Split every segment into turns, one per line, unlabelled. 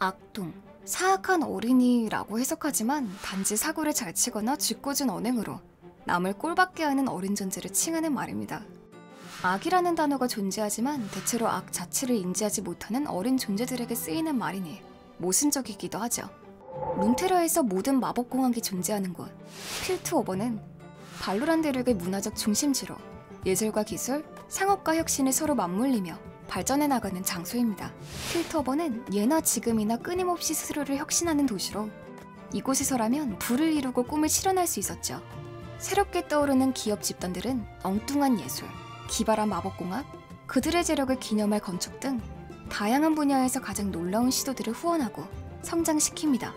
악동, 사악한 어린이라고 해석하지만 단지 사고를 잘 치거나 짓궂은 언행으로 남을 꼴받게 하는 어린 존재를 칭하는 말입니다. 악이라는 단어가 존재하지만 대체로 악 자체를 인지하지 못하는 어린 존재들에게 쓰이는 말이니 모순적이기도 하죠. 룬테라에서 모든 마법공학이 존재하는 곳, 필트오버는 발로란 대륙의 문화적 중심지로 예술과 기술, 상업과 혁신이 서로 맞물리며 발전해 나가는 장소입니다. 필트오버는 예나 지금이나 끊임없이 스스로를 혁신하는 도시로 이곳에서라면 부를 이루고 꿈을 실현할 수 있었죠. 새롭게 떠오르는 기업 집단들은 엉뚱한 예술, 기발한 마법공학, 그들의 재력을 기념할 건축 등 다양한 분야에서 가장 놀라운 시도들을 후원하고 성장시킵니다.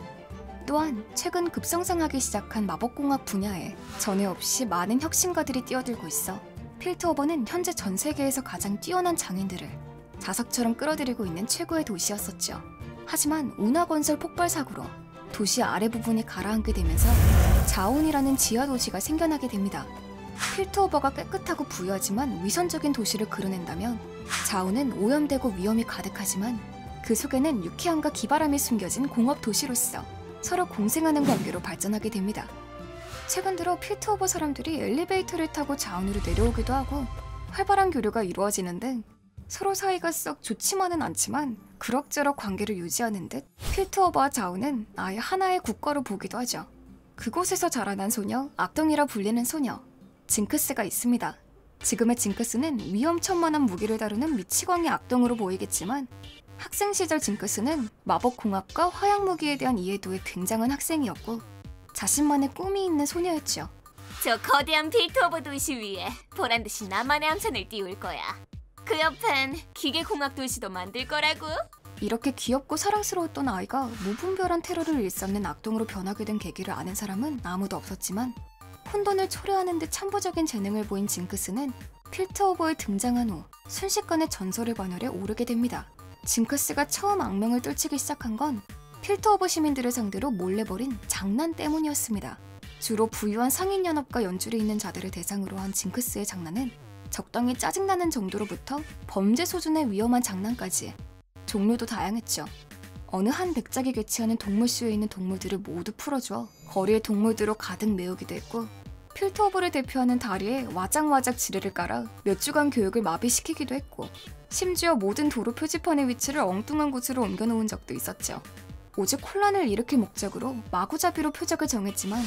또한 최근 급성장하기 시작한 마법공학 분야에 전에 없이 많은 혁신가들이 뛰어들고 있어 필트오버는 현재 전 세계에서 가장 뛰어난 장인들을 자석처럼 끌어들이고 있는 최고의 도시였었죠. 하지만 운하건설 폭발 사고로 도시 아래 부분이 가라앉게 되면서 자온이라는 지하 도시가 생겨나게 됩니다. 필트오버가 깨끗하고 부유하지만 위선적인 도시를 그려낸다면 자온은 오염되고 위험이 가득하지만 그 속에는 유쾌함과 기발함이 숨겨진 공업 도시로서 서로 공생하는 관계로 발전하게 됩니다. 최근 들어 필트오버 사람들이 엘리베이터를 타고 자온으로 내려오기도 하고 활발한 교류가 이루어지는 등 서로 사이가 썩 좋지만은 않지만 그럭저럭 관계를 유지하는 듯 필트오버와 자온은 아예 하나의 국가로 보기도 하죠. 그곳에서 자라난 소녀, 악동이라 불리는 소녀, 징크스가 있습니다. 지금의 징크스는 위험천만한 무기를 다루는 미치광이 악동으로 보이겠지만 학생 시절 징크스는 마법공학과 화약무기에 대한 이해도에 굉장한 학생이었고 자신만의 꿈이 있는 소녀였죠.
저 거대한 필트오버 도시 위에 보란듯이 나만의 함선을 띄울 거야. 그 옆엔 기계공학 도시도 만들 거라고.
이렇게 귀엽고 사랑스러웠던 아이가 무분별한 테러를 일삼는 악동으로 변하게 된 계기를 아는 사람은 아무도 없었지만 혼돈을 초래하는 듯 참부적인 재능을 보인 징크스는 필트오버에 등장한 후 순식간에 전설의 반열에 오르게 됩니다. 징크스가 처음 악명을 떨치기 시작한 건 필트오버 시민들을 상대로 몰래 벌인 장난 때문이었습니다. 주로 부유한 상인연합과 연줄이 있는 자들을 대상으로 한 징크스의 장난은 적당히 짜증나는 정도로부터 범죄 수준의 위험한 장난까지 종류도 다양했죠. 어느 한 백작이 개최하는 동물쇼에 있는 동물들을 모두 풀어주어 거리의 동물들로 가득 메우기도 했고 필트오버를 대표하는 다리에 와작와작 지뢰를 깔아 몇 주간 교육을 마비시키기도 했고 심지어 모든 도로 표지판의 위치를 엉뚱한 곳으로 옮겨놓은 적도 있었죠. 오직 혼란을 일으킬 목적으로 마구잡이로 표적을 정했지만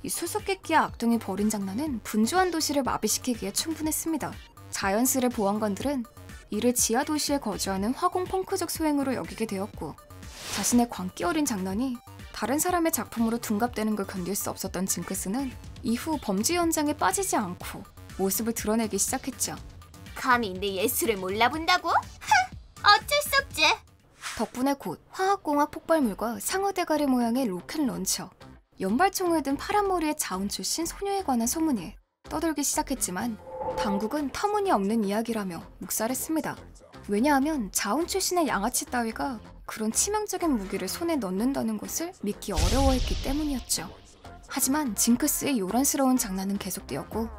이 수수께끼와 악동이 벌인 장난은 분주한 도시를 마비시키기에 충분했습니다. 자연스레 보안관들은 이를 지하 도시에 거주하는 화공 펑크적 소행으로 여기게 되었고 자신의 광기 어린 장난이 다른 사람의 작품으로 둔갑되는 걸 견딜 수 없었던 징크스는 이후 범죄 현장에 빠지지 않고 모습을 드러내기 시작했죠.
감히 내 예술을 몰라본다고? 어쩔 수 없지.
덕분에 곧 화학공학 폭발물과 상어대가리 모양의 로켓 런처, 연발총을 든 파란 머리의 자온 출신 소녀에 관한 소문이 떠돌기 시작했지만 당국은 터무니없는 이야기라며 묵살했습니다. 왜냐하면 자온 출신의 양아치 따위가 그런 치명적인 무기를 손에 넣는다는 것을 믿기 어려워했기 때문이었죠. 하지만 징크스의 요란스러운 장난은 계속되었고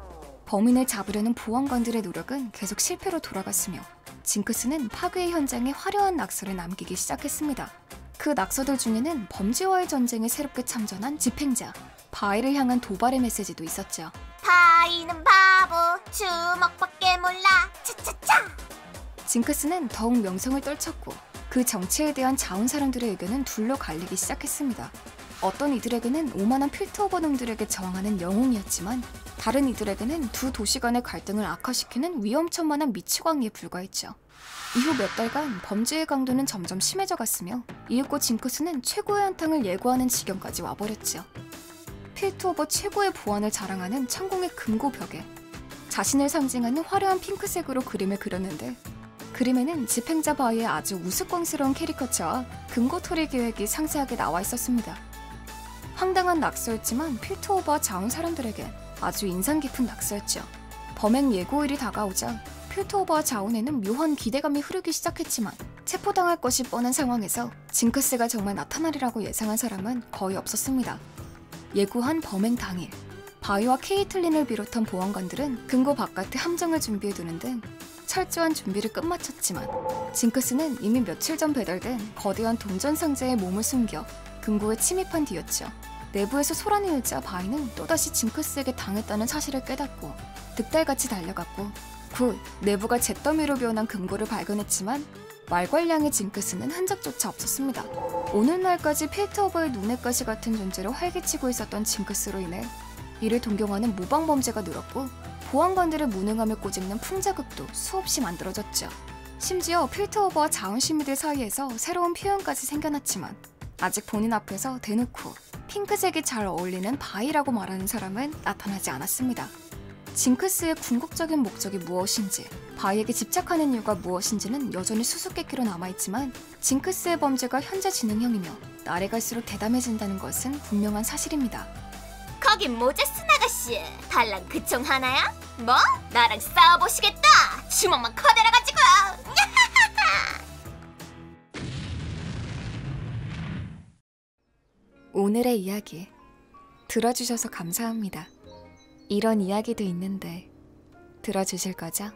범인을 잡으려는 보안관들의 노력은 계속 실패로 돌아갔으며 징크스는 파괴의 현장에 화려한 낙서를 남기기 시작했습니다. 그 낙서들 중에는 범죄와의 전쟁에 새롭게 참전한 집행자 바이를 향한 도발의 메시지도 있었죠.
바이는 바보, 주먹밖에 몰라, 차차차.
징크스는 더욱 명성을 떨쳤고 그 정체에 대한 자온 사람들의 의견은 둘로 갈리기 시작했습니다. 어떤 이들에게는 오만한 필트오버 놈들에게 저항하는 영웅이었지만 다른 이들에게는 두 도시 간의 갈등을 악화시키는 위험천만한 미치광이에 불과했죠. 이후 몇 달간 범죄의 강도는 점점 심해져 갔으며 이윽고 징크스는 최고의 한탕을 예고하는 지경까지 와버렸죠. 필트오버 최고의 보안을 자랑하는 천공의 금고 벽에 자신을 상징하는 화려한 핑크색으로 그림을 그렸는데 그림에는 집행자 바이의 아주 우스꽝스러운 캐리커처와 금고 토리 계획이 상세하게 나와 있었습니다. 황당한 낙서였지만 필트오버와 자온 사람들에겐 아주 인상 깊은 낙서였죠. 범행 예고일이 다가오자 필트오버와 자온에는 묘한 기대감이 흐르기 시작했지만 체포당할 것이 뻔한 상황에서 징크스가 정말 나타나리라고 예상한 사람은 거의 없었습니다. 예고한 범행 당일 바이와 케이틀린을 비롯한 보안관들은 금고 바깥에 함정을 준비해두는 등 철저한 준비를 끝마쳤지만 징크스는 이미 며칠 전 배달된 거대한 동전 상자에 몸을 숨겨 금고에 침입한 뒤였죠. 내부에서 소란이 일자 바이는 또다시 징크스에게 당했다는 사실을 깨닫고 득달같이 달려갔고 굿! 내부가 잿더미로 변한 금고를 발견했지만 말괄량의 징크스는 흔적조차 없었습니다. 오늘날까지 필터오버의 눈엣가시 같은 존재로 활개치고 있었던 징크스로 인해 이를 동경하는 모방범죄가 늘었고 보안관들을 무능함을 꼬집는 풍자극도 수없이 만들어졌죠. 심지어 필터오버와 자원시민들 사이에서 새로운 표현까지 생겨났지만 아직 본인 앞에서 대놓고 핑크색이 잘 어울리는 바이라고 말하는 사람은 나타나지 않았습니다. 징크스의 궁극적인 목적이 무엇인지, 바이에게 집착하는 이유가 무엇인지는 여전히 수수께끼로 남아있지만 징크스의 범죄가 현재 진행형이며 날이 갈수록 대담해진다는 것은 분명한 사실입니다.
거긴 모제슨 아가씨. 달랑 그 총 하나야? 뭐? 나랑 싸워보시겠다. 주먹만 커다라가지고.
오늘의 이야기 들어주셔서 감사합니다. 이런 이야기도 있는데 들어주실 거죠?